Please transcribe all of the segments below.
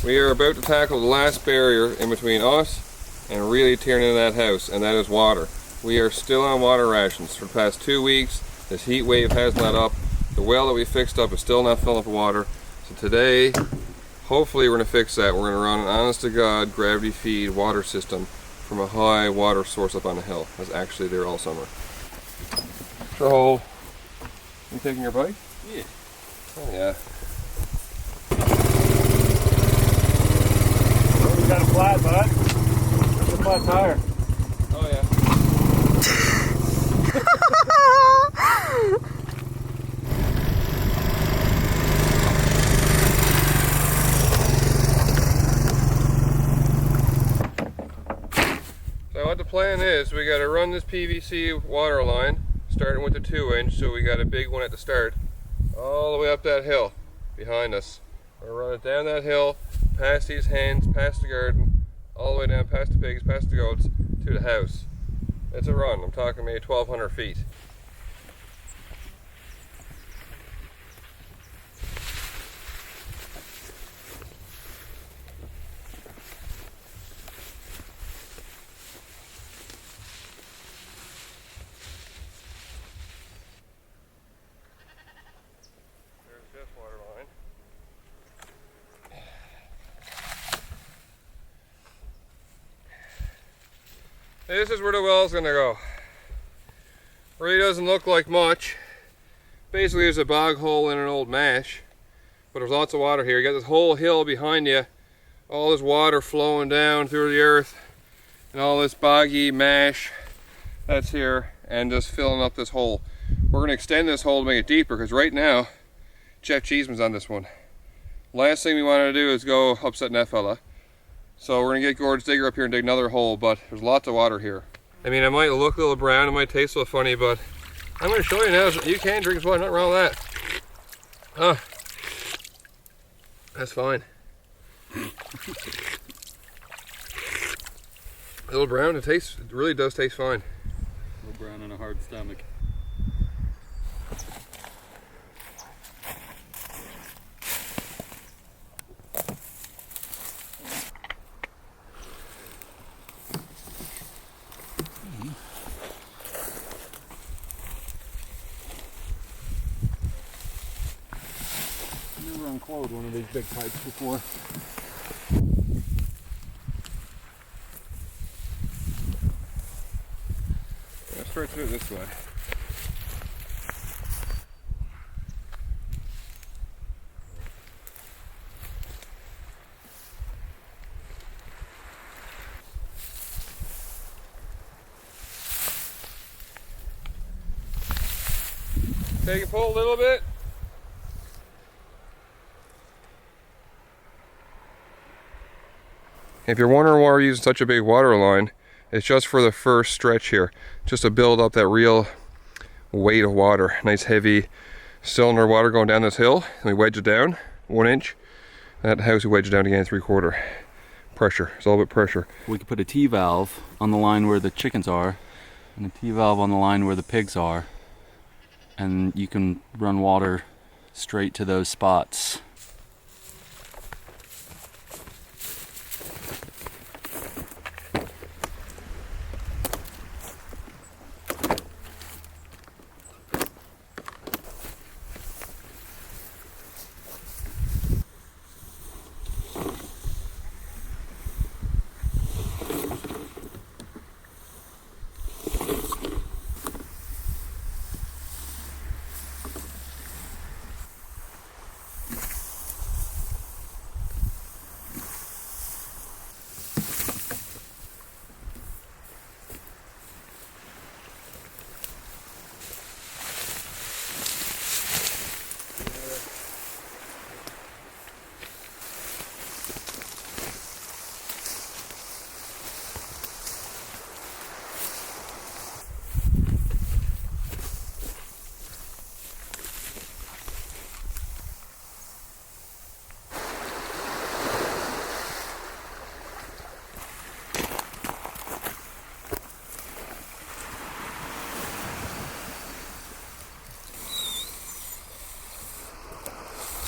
We are about to tackle the last barrier in between us and really tearing into that house, and that is water. We are still on water rations for the past 2 weeks. This heat wave hasn't let up. The well that we fixed up is still not filling up with water. So today, hopefully we're going to fix that. We're going to run an honest to God gravity feed water system from a high water source up on the hill. That's actually there all summer. Troll, you taking your bike? Yeah. Oh yeah. We got a flat, bud. There's a flat tire. Oh yeah. So what the plan is, we got to run this PVC water line, starting with the 2-inch, so we got a big one at the start, all the way up that hill behind us. We're gonna run it down that hill, past these hens, past the garden, all the way down past the pigs, past the goats, to the house. It's a run. I'm talking maybe 1,200 feet. There's this water line. This is where the well's gonna go. Really doesn't look like much. Basically there's a bog hole in an old mash, but there's lots of water here. You got this whole hill behind you, all this water flowing down through the earth, and all this boggy mash that's here, and just filling up this hole. We're gonna extend this hole to make it deeper, because right now, Jeff Cheeseman's on this one. Last thing we want to do is go upsetting that fella. So we're gonna get Gord's digger up here and dig another hole, but there's lots of water here. I mean, it might look a little brown, it might taste a little funny, but I'm gonna show you now, you can drink this water, nothing wrong with that. That's fine. A little brown, it really does taste fine. A little brown on a hard stomach. Never unclosed one of these big pipes before. Let's try to do it this way. Take and pull a little bit. If you're wondering why we're using such a big water line, it's just for the first stretch here, just to build up that real weight of water. Nice heavy cylinder of water going down this hill, and we wedge it down 1 inch. That house we wedge it down again 3/4. Pressure, it's all about pressure. We could put a T-valve on the line where the chickens are, and a T-valve on the line where the pigs are, and you can run water straight to those spots.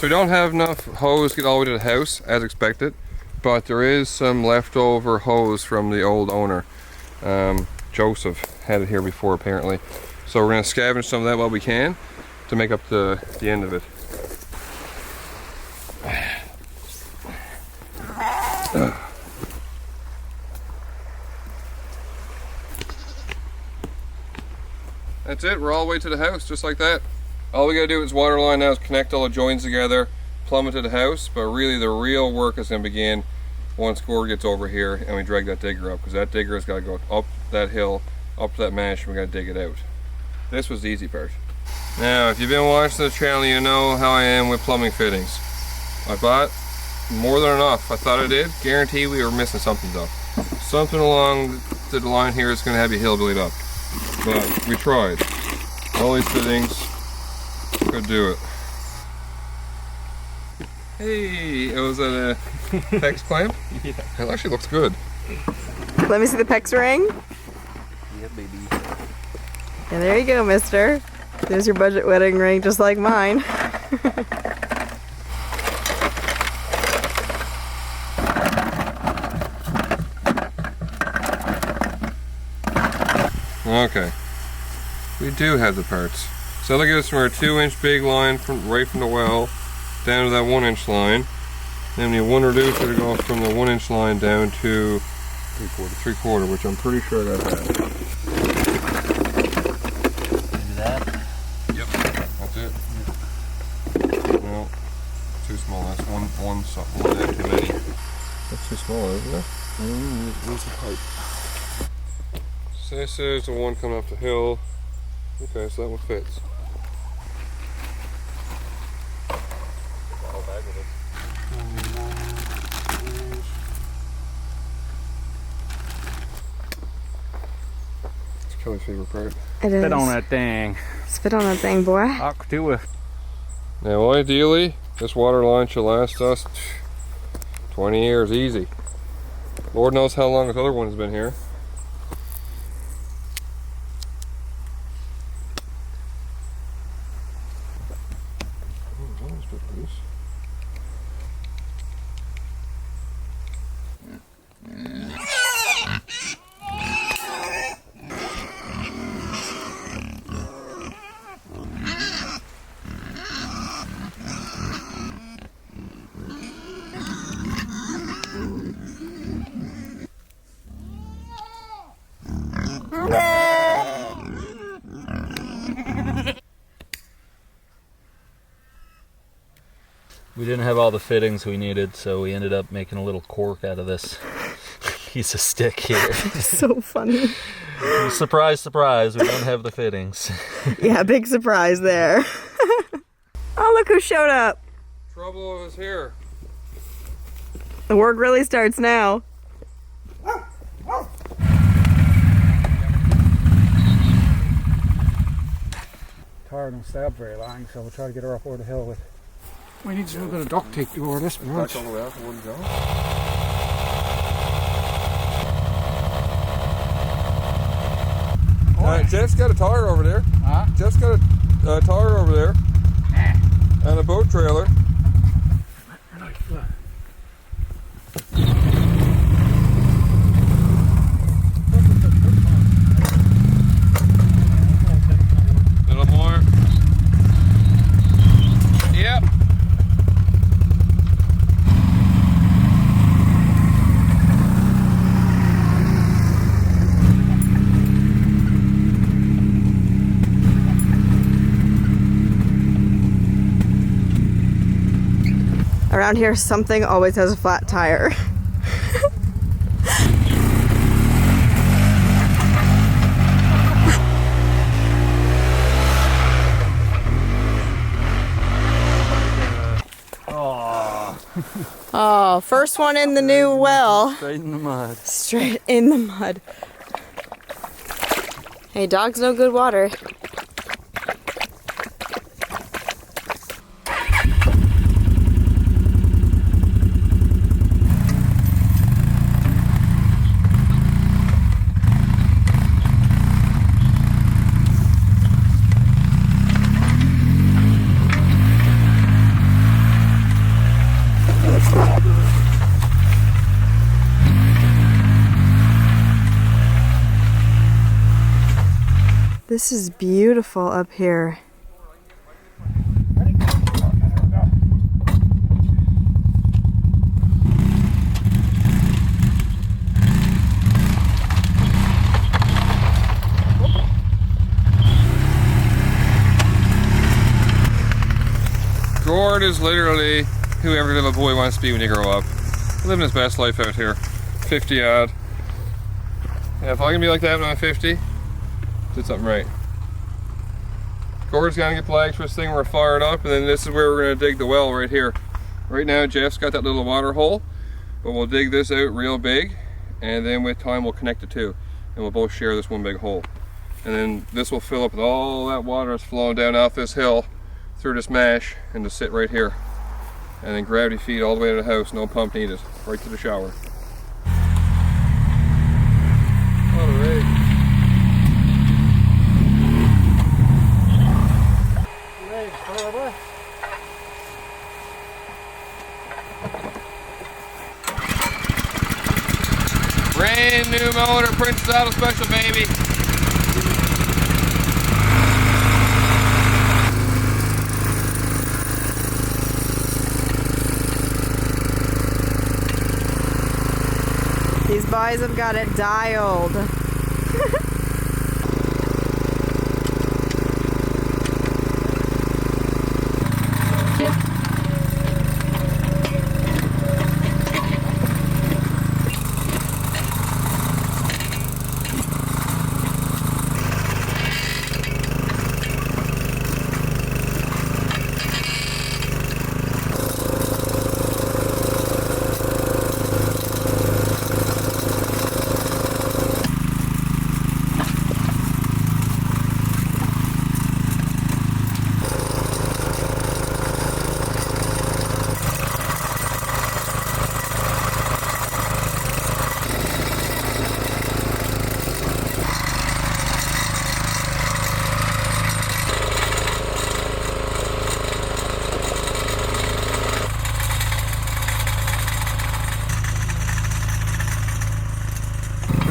So we don't have enough hose to get all the way to the house, as expected. but there is some leftover hose from the old owner. Joseph had it here before apparently. So we're going to scavenge some of that while we can to make up the end of it. That's it, we're all the way to the house, just like that. All we gotta do is water line now is connect all the joints together, plumb it to the house, but really the real work is gonna begin once Gord gets over here and we drag that digger up, because that digger has gotta go up that hill, up to that mash, and we gotta dig it out. This was the easy part. Now, if you've been watching the channel, you know how I am with plumbing fittings. I bought more than enough. I thought I did. Guarantee we were missing something though. Something along the line here is gonna have you hillbillied up. But we tried. All these fittings could do it. Hey, it was a PEX clamp? Yeah. It actually looks good. Let me see the PEX ring. Yeah, baby. Yeah, there you go, mister. There's your budget wedding ring, just like mine. Okay, we do have the parts. So look at this from our 2-inch big line right from the well down to that 1-inch line. Then we need one reducer to go from the 1-inch line down to 3/4, which I'm pretty sure I got that. Do that? Yep, that's it. No, too small. That's one too many. That's too small, isn't it? Where's the pipe? So this is the one coming up the hill. Okay, so that one fits. It's Kelly's favorite part. It is. Spit on that thing. Spit on that thing, boy. I'll do it. Now ideally, this water line should last us 20 years easy. Lord knows how long this other one's been here. We didn't have all the fittings we needed, so we ended up making a little cork out of this piece of stick here. So funny. Surprise, surprise, we don't have the fittings. Yeah, big surprise there. Oh, look who showed up. Trouble is here. The work really starts now. Tire don't stay up very long, so we'll try to get her up over the hill with. We need to do a bit of duct tape to go over this branch. All the way out for one job. Alright, Jeff's got a tire over there. Huh? Jeff's got a tire over there. And a boat trailer. Little more. Yep. Around here, something always has a flat tire. Oh, first one in the new well. Straight in the mud. Straight in the mud. Hey, dogs know good water. This is beautiful up here. Gord is literally who every little boy wants to be when you grow up. Living his best life out here. 50 odd. Yeah, if I can be like that when I'm 50, did something right. Gord's gonna get the legs for this thing, we're fired up, and then this is where we're gonna dig the well right here. Right now Jeff's got that little water hole, but we'll dig this out real big, and then with time we'll connect the two, and we'll both share this one big hole. And then this will fill up with all that water that's flowing down off this hill through this mash and just sit right here. And then gravity feed all the way to the house, no pump needed, right to the shower. What a rig. Brand new motor, Princess Auto Special, baby. These boys have got it dialed.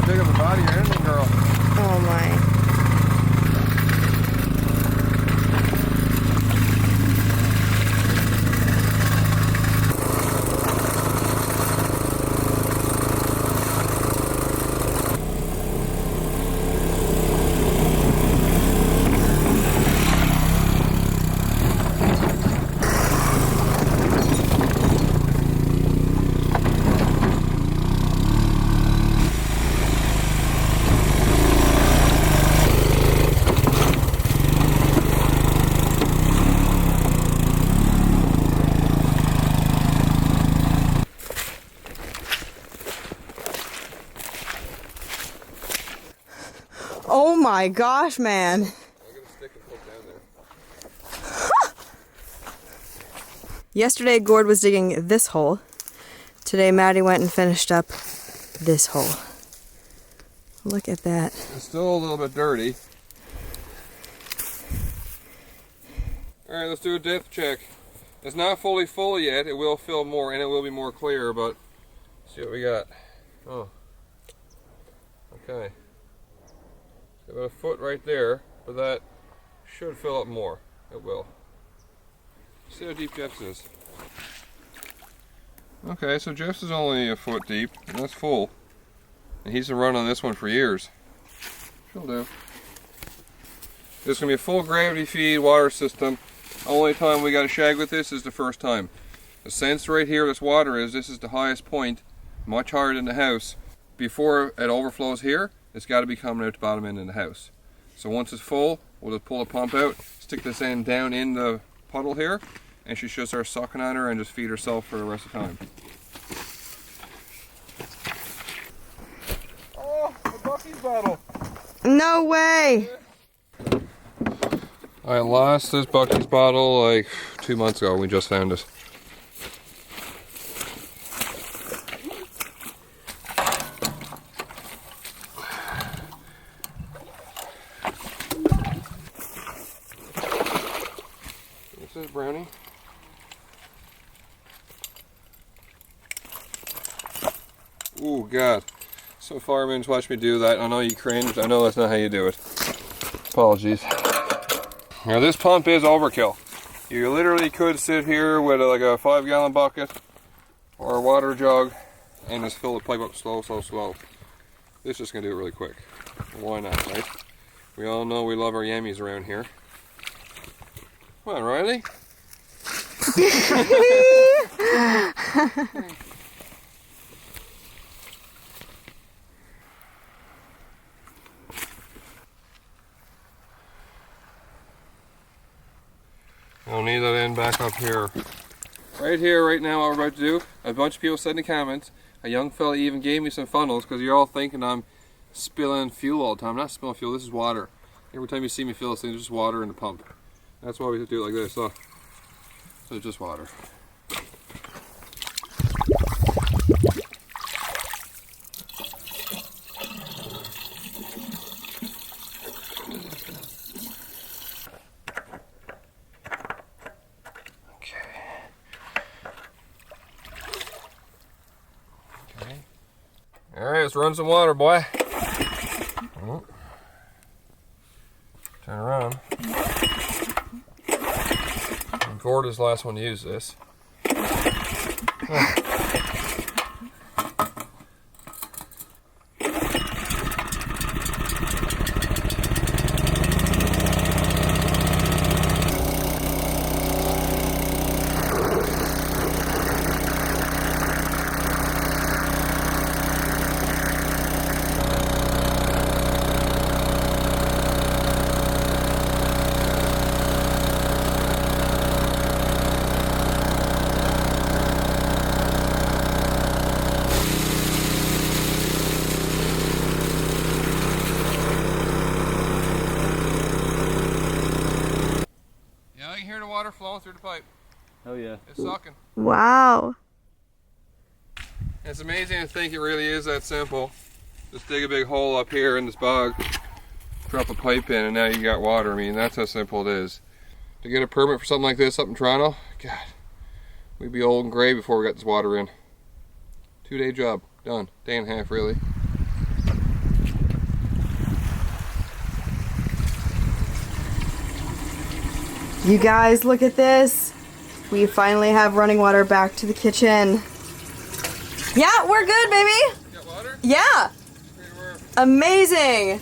Big of a body or anything, girl. Oh my. Oh my gosh, man. I'll get a stick and poke down there. Yesterday Gord was digging this hole. Today Maddie went and finished up this hole. Look at that. It's still a little bit dirty. Alright, let's do a depth check. It's not fully full yet. It will fill more and it will be more clear, but let's see what we got. Oh. Okay. About a foot right there, but that should fill up more. It will. See how deep Jeff's is. Okay, so Jeff's is only a foot deep, and that's full. And he's been running on this one for years. She'll do. This is going to be a full gravity feed water system. Only time we got to shag with this is the first time. The sense right here this water is, this is the highest point, much higher than the house. Before it overflows here, it's got to be coming out the bottom end of the house. So once it's full, we'll just pull the pump out, stick this end down in the puddle here, and she should start sucking on her and just feed herself for the rest of the time. Oh, a Bucky's bottle! No way! I lost this Bucky's bottle like 2 months ago. We just found it. This is Brownie. Ooh, God. Some firemen's watch me do that. I know you cringe. I know that's not how you do it. Apologies. Now this pump is overkill. You literally could sit here with like a 5-gallon bucket or a water jug and just fill the pipe up slow. This is just gonna do it really quick. Why not, right? We all know we love our yammies around here. Come on, Riley. We'll need that end back up here. Right here, right now, what we're about to do, a bunch of people said in the comments, a young fella even gave me some funnels because you're all thinking I'm spilling fuel all the time. I'm not spilling fuel, this is water. Every time you see me fill this thing, there's just water in the pump. That's why we do it like this. So it's just water. Alright, let's run some water, boy. Oh. Turn around. And Gord is the last one to use this. Oh. Yeah, I can hear the water flowing through the pipe. Oh yeah. It's sucking. Wow. It's amazing to think it really is that simple. Just dig a big hole up here in this bog, drop a pipe in, and now you got water. I mean, that's how simple it is. To get a permit for something like this up in Toronto, God, we'd be old and gray before we got this water in. 2-day job, done. Day and a half, really. You guys, look at this. We finally have running water back to the kitchen. Yeah, we're good, baby. You got water? Yeah. Amazing.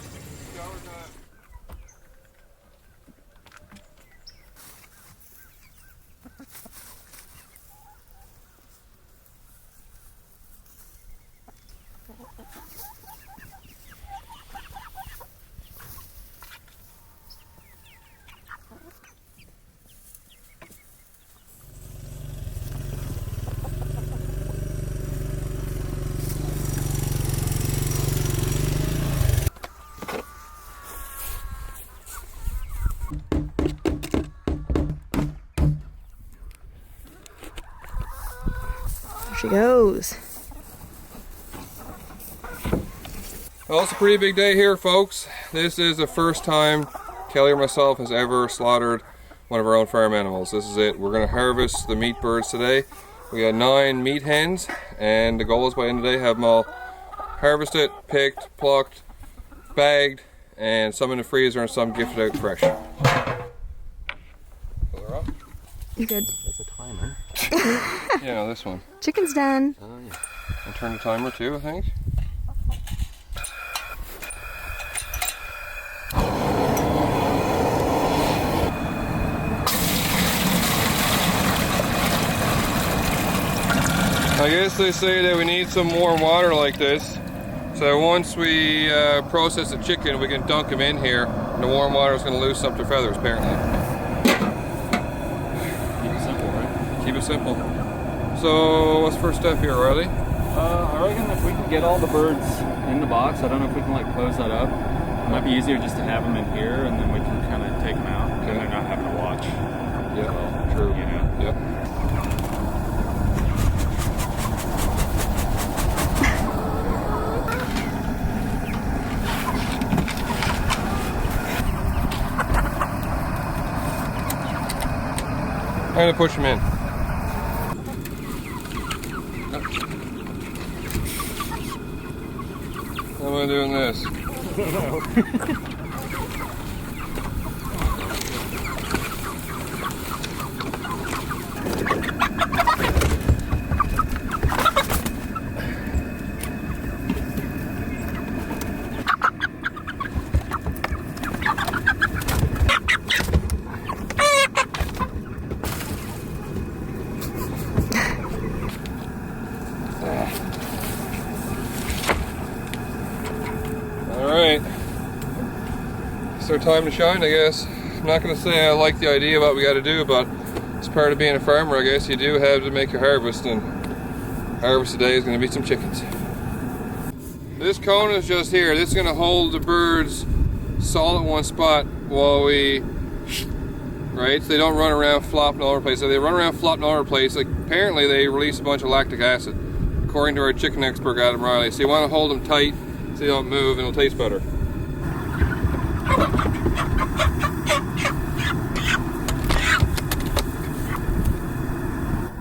She goes. Well, it's a pretty big day here, folks. This is the first time Kelly or myself has ever slaughtered one of our own farm animals. This is it. We're going to harvest the meat birds today. We got 9 meat hens, and the goal is by the end of the day have them all harvested, picked, plucked, bagged, and some in the freezer and some gifted out fresh. Fill her up. You good? That's a timer. Yeah, this one. Chicken's done. Oh yeah. I'll turn the timer too, I think. I guess they say that we need some warm water like this. So once we process the chicken, we can dunk them in here, and the warm water is going to loosen up their feathers, apparently. Keep it simple, right? Keep it simple. So what's the first step here, Riley? I reckon if we can get all the birds in the box, I don't know if we can like close that up. It might be easier just to have them in here, and then we can kind of take them out, and they're not having to watch. Yeah, well, true. You know? Yeah. I'm gonna push them in. How am I doing this? time to shine, I guess. I'm not going to say I like the idea of what we got to do, but it's part of being a farmer, I guess. You do have to make a harvest, and harvest today is going to be some chickens. This cone is just here. This is going to hold the birds solid in one spot while we, right? So they don't run around flopping all over the place. So they run around flopping all over the place. Like, apparently they release a bunch of lactic acid, according to our chicken expert, Adam Riley. So you want to hold them tight so they don't move, and it'll taste better.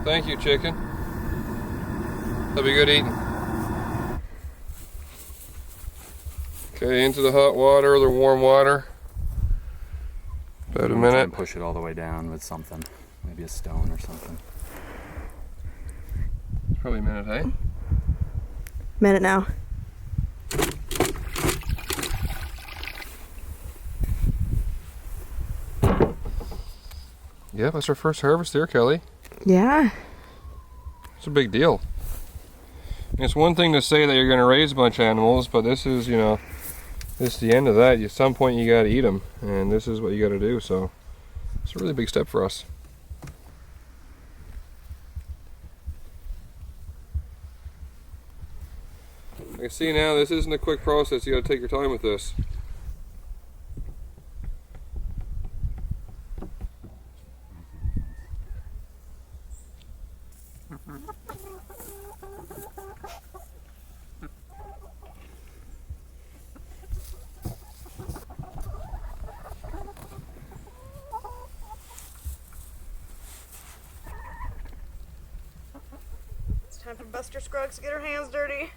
Thank you, chicken. That'll be good eating. Okay, into the hot water or the warm water. About a minute. And push it all the way down with something, maybe a stone or something. Probably a minute, hey? Minute now. Yeah, that's our first harvest there, Kelly. Yeah. It's a big deal. It's one thing to say that you're going to raise a bunch of animals, but this is, you know, this is the end of that. At some point you got to eat them, and this is what you got to do, so it's a really big step for us. I can see now this isn't a quick process. You got to take your time with this. Time for Buster Scruggs to get her hands dirty.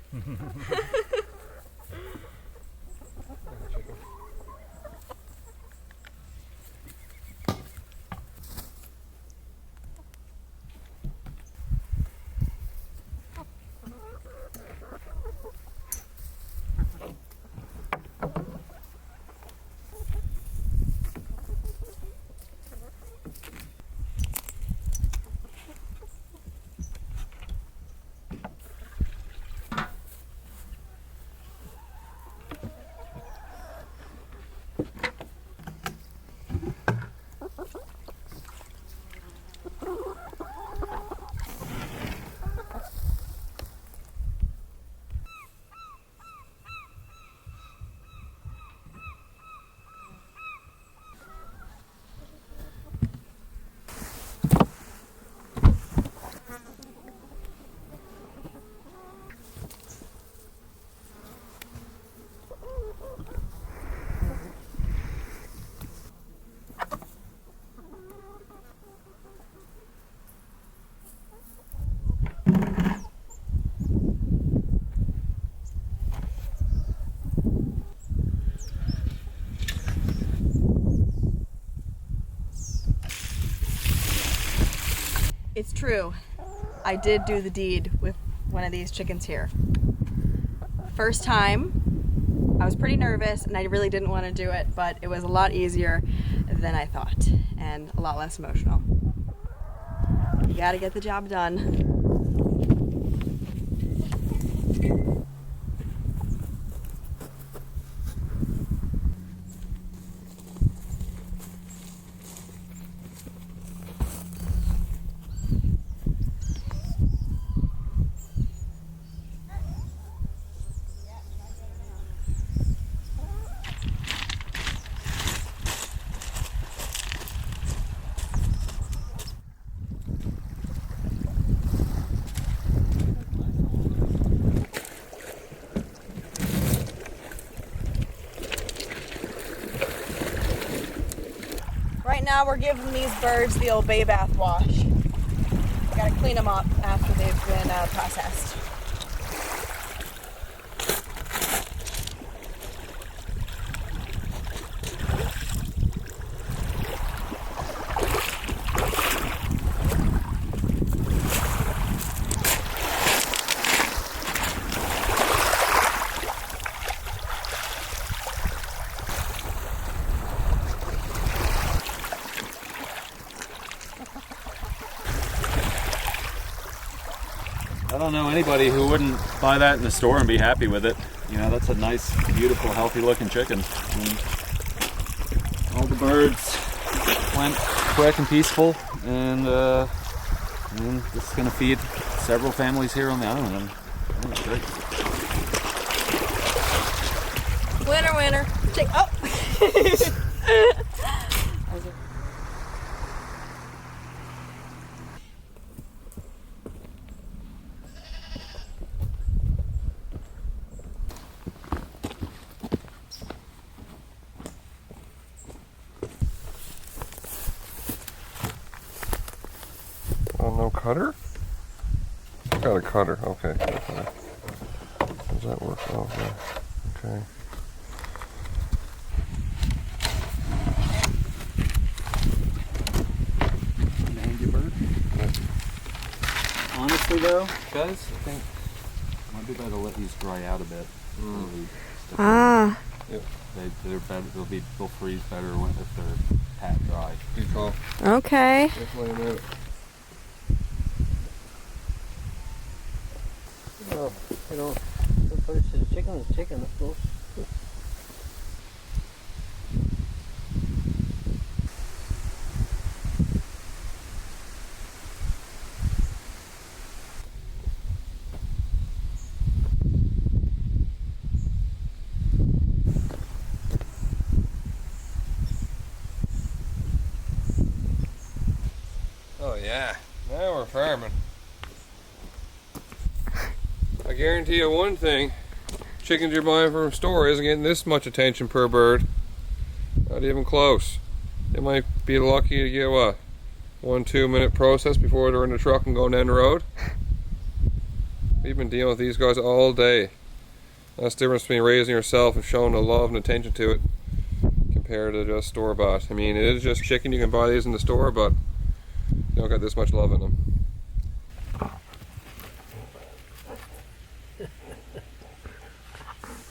It's true. I did do the deed with one of these chickens here. First time, I was pretty nervous and I really didn't want to do it, but it was a lot easier than I thought and a lot less emotional. You gotta get the job done. Right now we're giving these birds the old bay bath wash. We gotta clean them up after they've been processed. I don't know anybody who wouldn't buy that in the store and be happy with it. You know, that's a nice, beautiful, healthy looking chicken. And All the birds went quick and peaceful, and this is going to feed several families here on the island. That's great. Winner, winner. Chick. Oh. Oh, no cutter? Got a cutter. Okay. Okay. Does that work? Oh, yeah. Okay. Bird. Honestly though, guys, I think it might be better to let these dry out a bit. Ah. Yep. They're better. They'll freeze better if they're pat dry. Good call. Okay. Just wait a minute. Well, you know, the first is chicken, I suppose. Oh yeah, now we're farming. I guarantee you one thing, chickens you're buying from a store isn't getting this much attention per bird. Not even close. They might be lucky to get what? 1-2 minute process before they're in the truck and going down the road. We've been dealing with these guys all day. That's the difference between raising yourself and showing the love and attention to it compared to just store-bought. I mean, it is just chicken, you can buy these in the store, but they don't got this much love in them.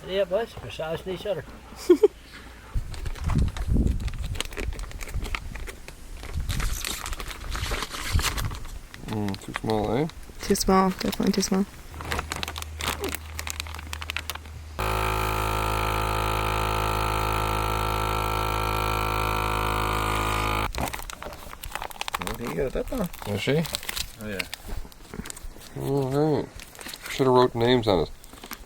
Yeah, boys, massaging each other. Too small, eh? Too small. Definitely too small. You got that one? Is she? Oh yeah. Alright. Should have wrote names on it.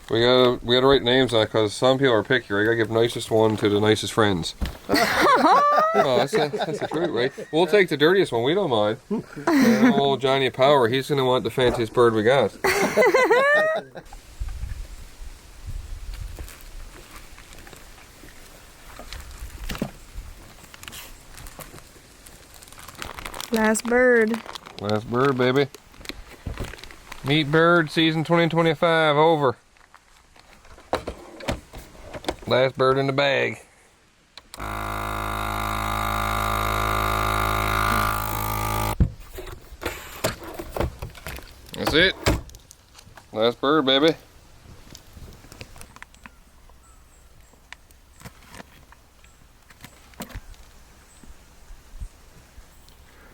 We gotta write names on it because some people are picky. Right? You gotta give nicest one to the nicest friends. Oh, that's the truth, right? We'll take the dirtiest one. We don't mind. And old Johnny Power, he's gonna want the fanciest bird we got. Last bird. Last bird, baby. Meat bird season 2025 over. Last bird in the bag. That's it. Last bird, baby.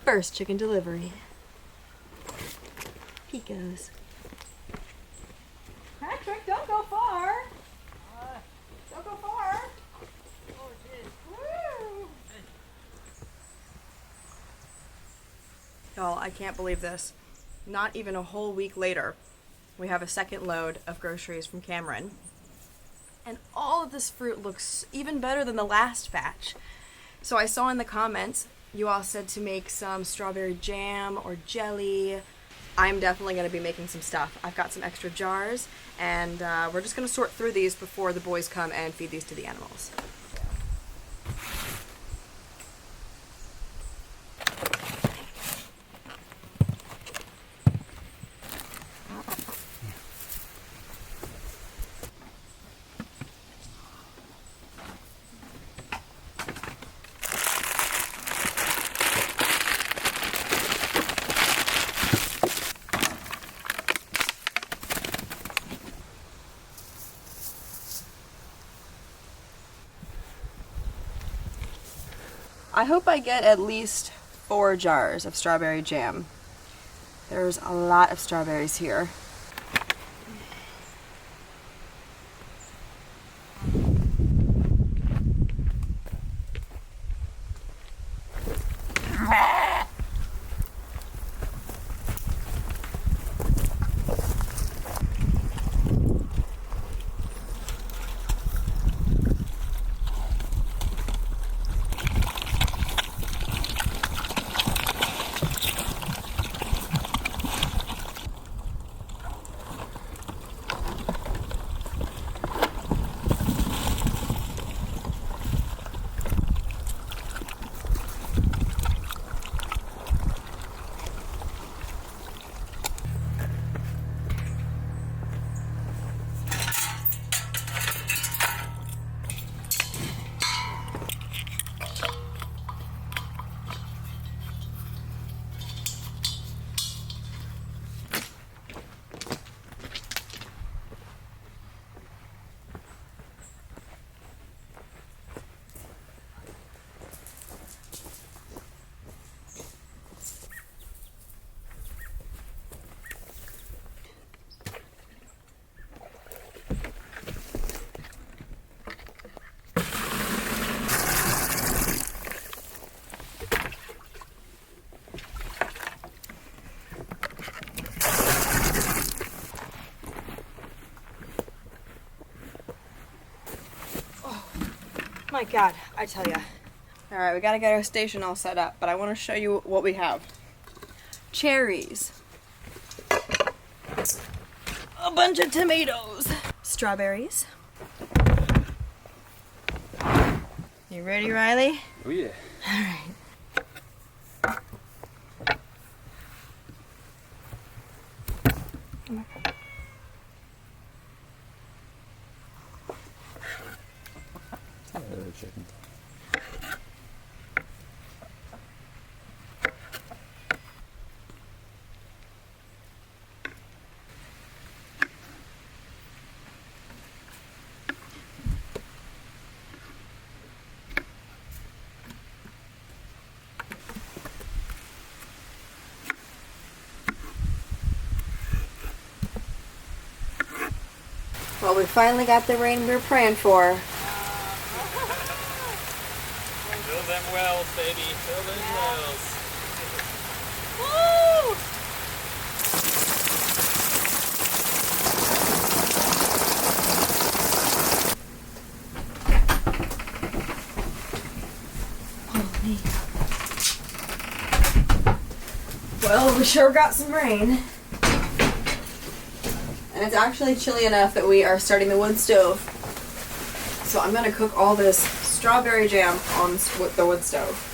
First chicken delivery. He goes. Patrick, don't go far. Don't go far. Woo. Y'all, I can't believe this. Not even a whole week later, we have a second load of groceries from Cameron. And all of this fruit looks even better than the last batch. So I saw in the comments, you all said to make some strawberry jam or jelly. I'm definitely going to be making some stuff. I've got some extra jars, and we're just going to sort through these before the boys come and feed these to the animals. I hope I get at least 4 jars of strawberry jam. There's a lot of strawberries here. my god, I tell ya. Alright, we gotta get our station all set up, but I want to show you what we have. Cherries. A bunch of tomatoes. Strawberries. You ready, Riley? Oh yeah. Alright. Chicken. Well, we finally got the rain we were praying for. Fill them wells, baby. Fill them wells. Woo! Holy. Well, we sure got some rain. And it's actually chilly enough that we are starting the wood stove. So I'm gonna cook all this strawberry jam on the wood stove.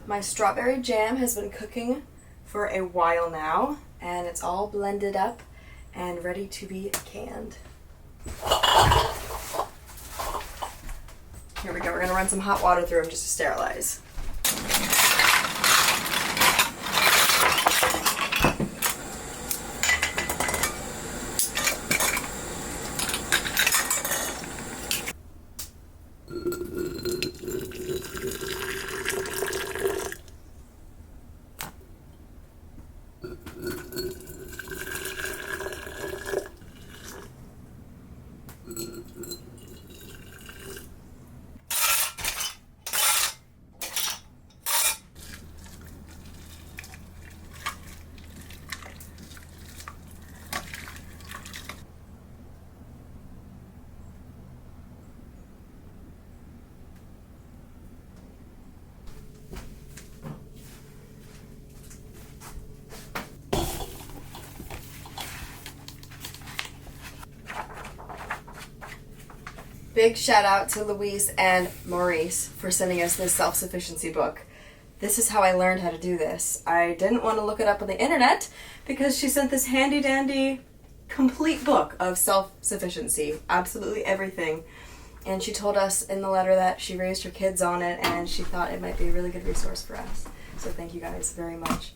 My strawberry jam has been cooking for a while now, and it's all blended up and ready to be canned. Here we go, we're gonna run some hot water through them just to sterilize. Big shout out to Louise and Maurice for sending us this self-sufficiency book. This is how I learned how to do this. I didn't want to look it up on the internet because she sent this handy dandy complete book of self-sufficiency, absolutely everything. And she told us in the letter that she raised her kids on it and she thought it might be a really good resource for us. So thank you guys very much.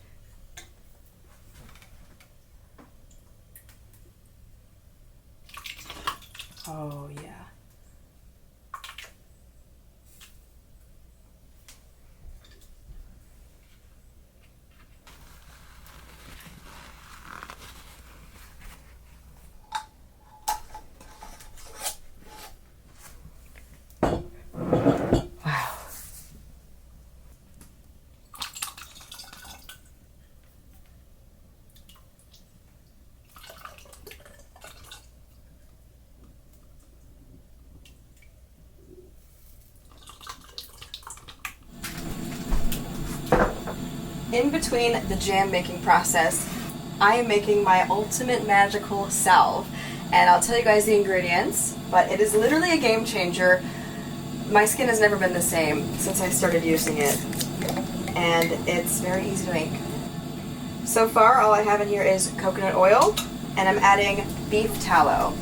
Oh yeah. In between the jam making process, I am making my ultimate magical salve. and I'll tell you guys the ingredients, but it is literally a game changer. My skin has never been the same since I started using it, and it's very easy to make. So far, all I have in here is coconut oil, and I'm adding beef tallow.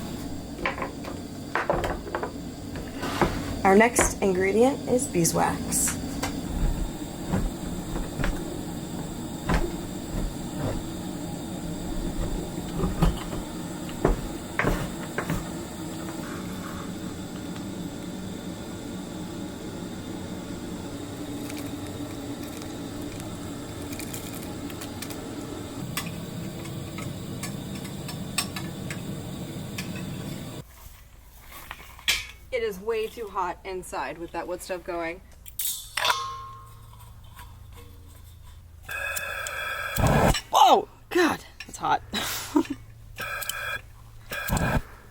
Our next ingredient is beeswax. It is way too hot inside with that wood stove going. Whoa! God, it's hot.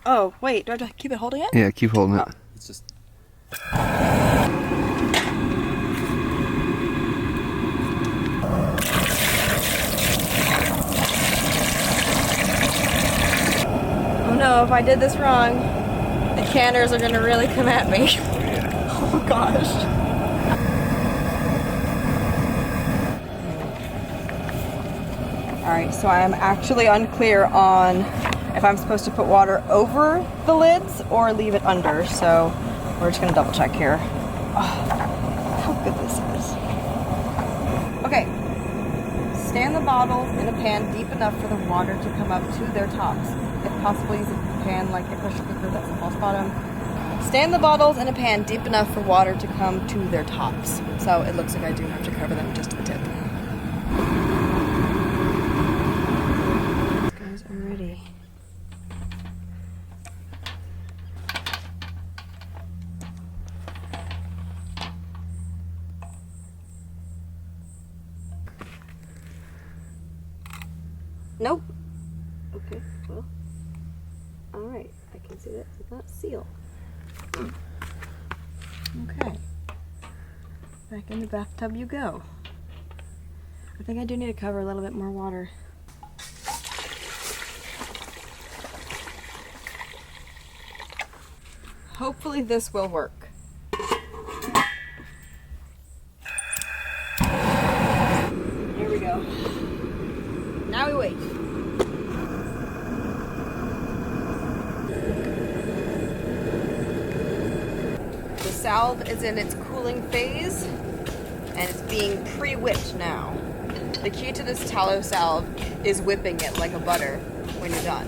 Oh, wait, do I have to keep it holding it? Yeah, keep holding it. It's just Oh no, if I did this wrong, the canners are gonna really come at me. Oh gosh. Alright, so I'm actually unclear on if I'm supposed to put water over the lids or leave it under, so we're just gonna double check here. Oh, how good this is. Okay, stand the bottles in a pan deep enough for the water to come up to their tops. If possible, use a pan like a pressure cooker that's a false bottom. Stand the bottles in a pan deep enough for water to come to their tops. So it looks like I do have to cover them just to the tip. These guys are ready. Nope. Okay, well. Alright, I can see that it's not sealed. Okay. Back in the bathtub you go. I think I do need to cover a little bit more water. Hopefully this will work. Here we go. Now we wait. The salve is in its cooling phase and it's being pre-whipped now. The key to this tallow salve is whipping it like a butter when you're done.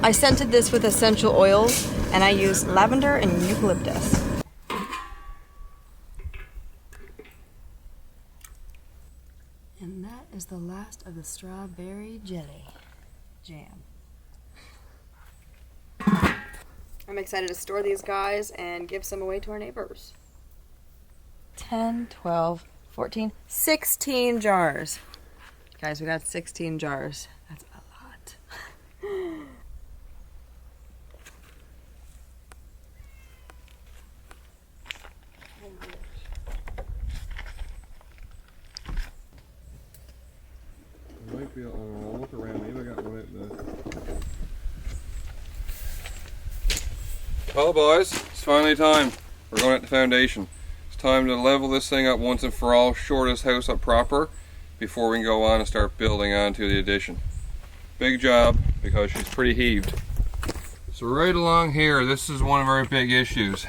I scented this with essential oils and I use lavender and eucalyptus. And that is the last of the strawberry jelly jam. I'm excited to store these guys and give some away to our neighbors. 10, 12, 14, 16 jars. Guys, we got 16 jars. That's a lot. Might be, I'll look around. Maybe I got one at the. Well, boys, it's finally time. We're going at the foundation. It's time to level this thing up once and for all, shore this house up proper before we can go on and start building onto the addition. Big job because she's pretty heaved. So right along here, this is one of our big issues.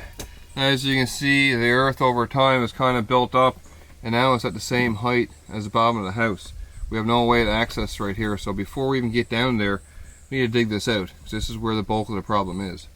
As you can see, the earth over time has kind of built up and now it's at the same height as the bottom of the house. We have no way to access right here, so before we even get down there, we need to dig this out, because this is where the bulk of the problem is.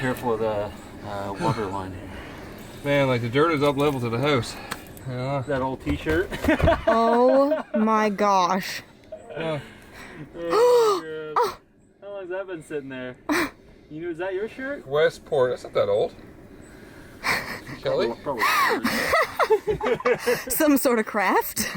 careful of the water line here. Man, like the dirt is up level to the house. Yeah. That old t-shirt. Oh my gosh. Yeah. Oh, how long has that been sitting there? You know, is that your shirt? Westport. That's not that old. Kelly? Probably. Some sort of craft.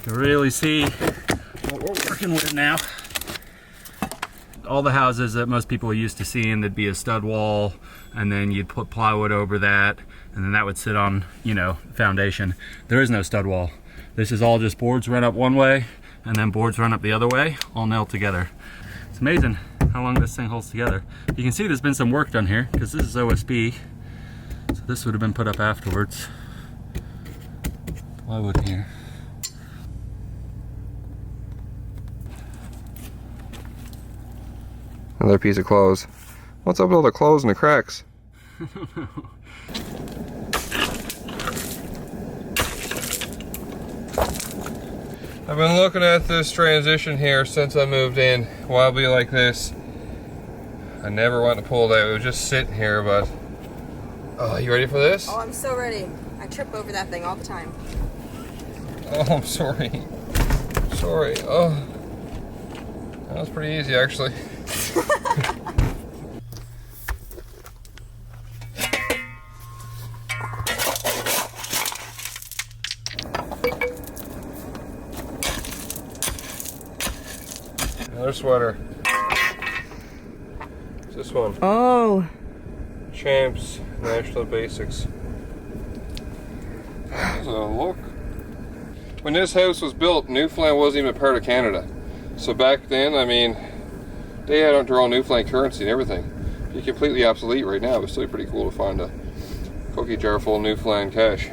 To really see what we're working with now. All the houses that most people are used to seeing, there'd be a stud wall, and then you'd put plywood over that, and then that would sit on, you know, foundation. There is no stud wall. This is all just boards run up one way, and then boards run up the other way, all nailed together. It's amazing how long this thing holds together. You can see there's been some work done here, because this is OSB, so this would have been put up afterwards. Plywood here. Another piece of clothes. What's up with all the clothes and the cracks? I've been looking at this transition here since I moved in. Wobbly like this. I never want to pull it out. It was just sitting here, but... Oh, you ready for this? Oh, I'm so ready. I trip over that thing all the time. Oh, I'm sorry. Sorry. Oh. That was pretty easy, actually. Another sweater. It's this one. Oh. Champs National Basics. There's a look. When this house was built, Newfoundland wasn't even a part of Canada. So back then, I mean, they had their own Newfoundland currency and everything. It'd be completely obsolete right now, but still pretty cool to find a cookie jar full of Newfoundland cash.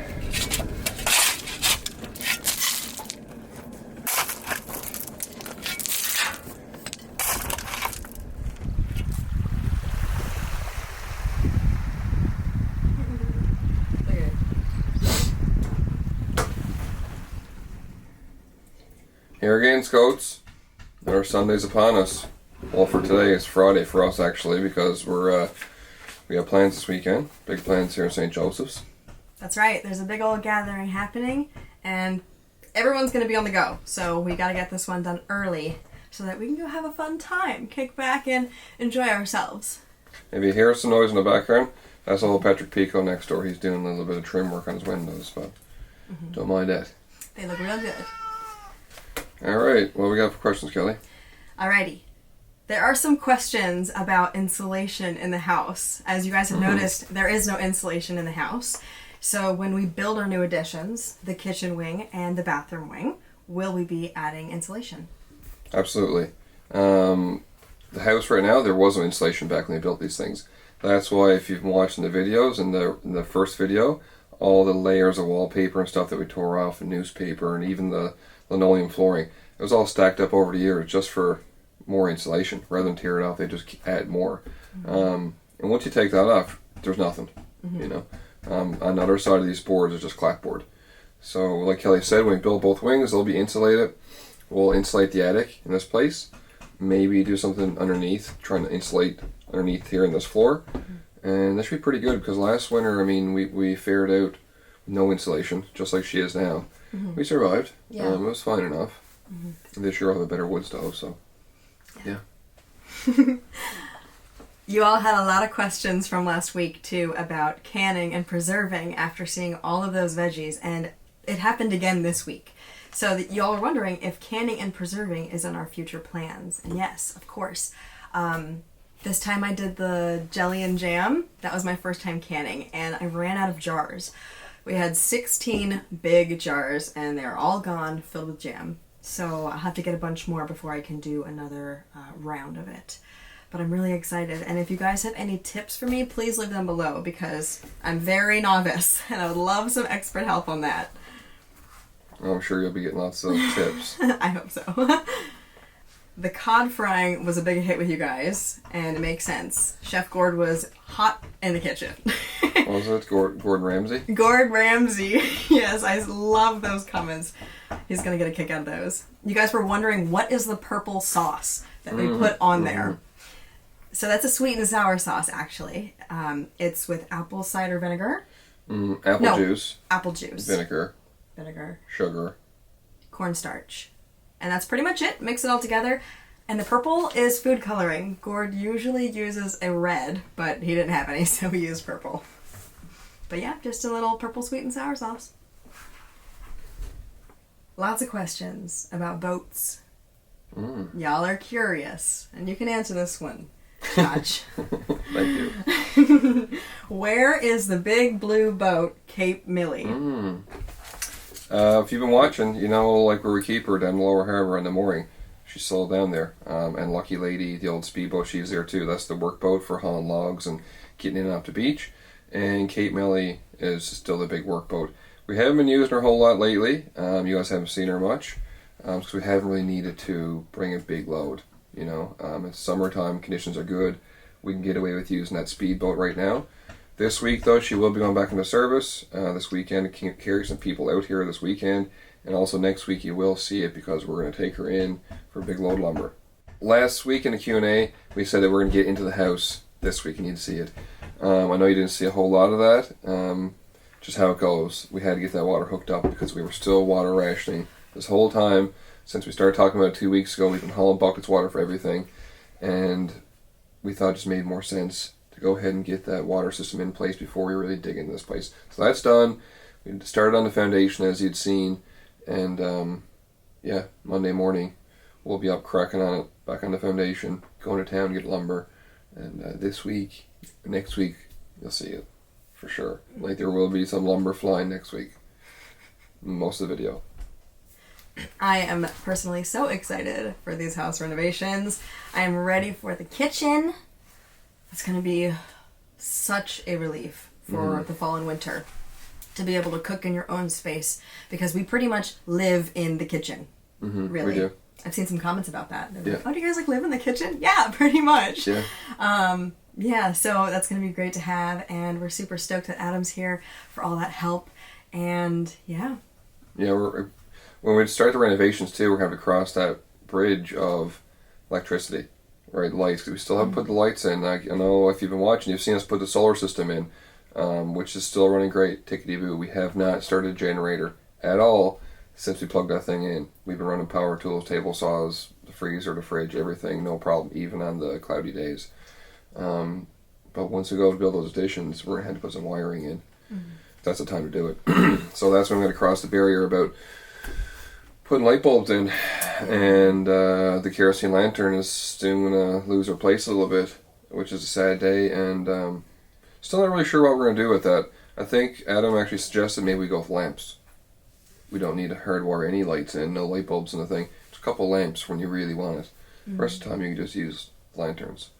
Here again, Scouts. Our Sunday's upon us. Well, for today, it's Friday for us actually, because we have plans this weekend. Big plans here in St. Joseph's. That's right. There's a big old gathering happening, and everyone's going to be on the go. So we got to get this one done early so that we can go have a fun time, kick back and enjoy ourselves. If you hear some noise in the background, that's old Patrick Pico next door. He's doing a little bit of trim work on his windows, but don't mind that. They look real good. Alright, what we got for questions, Kelly? Alrighty. There are some questions about insulation in the house. As you guys have noticed, there is no insulation in the house. So when we build our new additions, the kitchen wing and the bathroom wing, will we be adding insulation? Absolutely. The house right now, there was no insulation back when they built these things. That's why if you've been watching the videos, in the first video, all the layers of wallpaper and stuff that we tore off, and newspaper, and even the linoleum flooring, it was all stacked up over the years just for more insulation. Rather than tear it off, they just add more. And once you take that off, there's nothing. You know, on the other side of these boards is just clapboard. So like Kelly said, when we build both wings, they'll be insulated. We'll insulate the attic in this place. Maybe do something underneath, trying to insulate underneath here in this floor. And that should be pretty good, because last winter, I mean, we fared out no insulation, just like she is now. We survived. Yeah. It was fine enough. This year I'll have a better wood stove, so yeah. You all had a lot of questions from last week, too, about canning and preserving after seeing all of those veggies, and it happened again this week. So that y'all are wondering if canning and preserving is in our future plans. And yes, of course. This time I did the jelly and jam. That was my first time canning, and I ran out of jars. We had 16 big jars, and they're all gone, filled with jam. So I'll have to get a bunch more before I can do another round of it. but I'm really excited. And if you guys have any tips for me, please leave them below because I'm very novice and I would love some expert help on that. I'm sure you'll be getting lots of tips. I hope so. The cod frying was a big hit with you guys, and it makes sense. Chef Gord was hot in the kitchen. What was it? Gordon Ramsay? Gord Ramsay. Yes, I love those comments. He's going to get a kick out of those. You guys were wondering, what is the purple sauce that they put on there? So that's a sweet and sour sauce, actually. It's with apple cider vinegar. Apple juice. Apple juice. Vinegar. Sugar. Cornstarch. And that's pretty much it. Mix it all together. And the purple is food coloring. Gord usually uses a red, but he didn't have any, so he used purple. But yeah, just a little purple sweet and sour sauce. Lots of questions about boats. Y'all are curious, and you can answer this one, Josh. Thank you. Where is the big blue boat, Cape Millie? If you've been watching, you know, like where we keep her down the Lower Harbour on the mooring. She's still down there. And Lucky Lady, the old speedboat, she's there too. That's the workboat for hauling logs and getting in and off the beach. And Cape Millie is still the big workboat. We haven't been using her a whole lot lately. You guys haven't seen her much. Because we haven't really needed to bring a big load. You know, it's summertime, conditions are good. We can get away with using that speedboat right now. This week, though, she will be going back into service this weekend. Can carry some people out here this weekend. And also next week you will see it because we're going to take her in for big load lumber. Last week in the Q&A, we said that we're going to get into the house this week and you'd see it. I know you didn't see a whole lot of that. Just how it goes. We had to get that water hooked up because we were still water rationing this whole time. Since we started talking about it 2 weeks ago, we've been hauling buckets of water for everything. And we thought it just made more sense to go ahead and get that water system in place before we really dig into this place. So that's done. We started on the foundation as you'd seen. And yeah, Monday morning we'll be up cracking on it, back on the foundation, going to town, get lumber. And this week, next week, you'll see it for sure. Like there will be some lumber flying next week. Most of the video. I am personally so excited for these house renovations. I am ready for the kitchen. It's going to be such a relief for the fall and winter to be able to cook in your own space because we pretty much live in the kitchen. Really. We do. I've seen some comments about that. They're Yeah. like, oh, do you guys like live in the kitchen? Yeah, pretty much. Yeah. Yeah, so that's going to be great to have, and we're super stoked that Adam's here for all that help, and yeah. Yeah, when we start the renovations too, we're going to have to cross that bridge of electricity, right? Lights, because we still haven't put the lights in. I know if you've been watching, you've seen us put the solar system in, which is still running great, tickety-boo. We have not started a generator at all since we plugged that thing in. We've been running power tools, table saws, the freezer, the fridge, everything, no problem, even on the cloudy days. But once we go to build those additions, we're going to have to put some wiring in. That's the time to do it. So that's when I'm going to cross the barrier about putting light bulbs in. And the kerosene lantern is soon going to lose her place a little bit, which is a sad day. And still not really sure what we're going to do with that. I think Adam actually suggested maybe we go with lamps. We don't need to hardwire any lights in, no light bulbs in the thing. Just a couple lamps when you really want it. The rest of the time you can just use lanterns.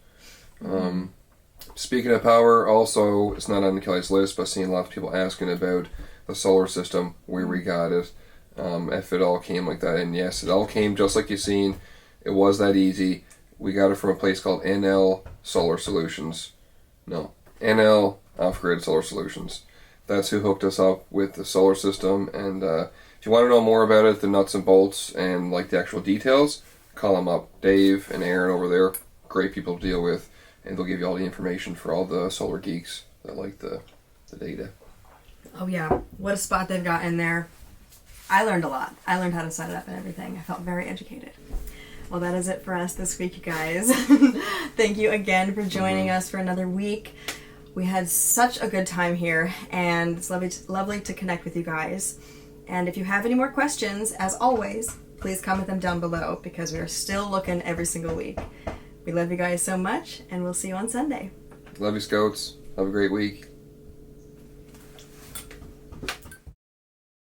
Speaking of power, also, it's not on Kelly's list, but I've seen a lot of people asking about the solar system, where we got it, if it all came like that. And yes, it all came just like you've seen. It was that easy. We got it from a place called NL Solar Solutions. No, NL Off-Grid Solar Solutions. That's who hooked us up with the solar system. And if you want to know more about it, the nuts and bolts, and like the actual details, call them up. Dave and Aaron over there, great people to deal with. And they'll give you all the information for all the solar geeks that like the data. Oh yeah, what a spot they've got in there. I learned a lot. I learned how to set it up and everything. I felt very educated. Well, that is it for us this week, you guys. Thank you again for joining us for another week. We had such a good time here, and it's lovely to connect with you guys. And if you have any more questions, as always, please comment them down below because we are still looking every single week. We love you guys so much, and we'll see you on Sunday. Love you, Scouts. Have a great week.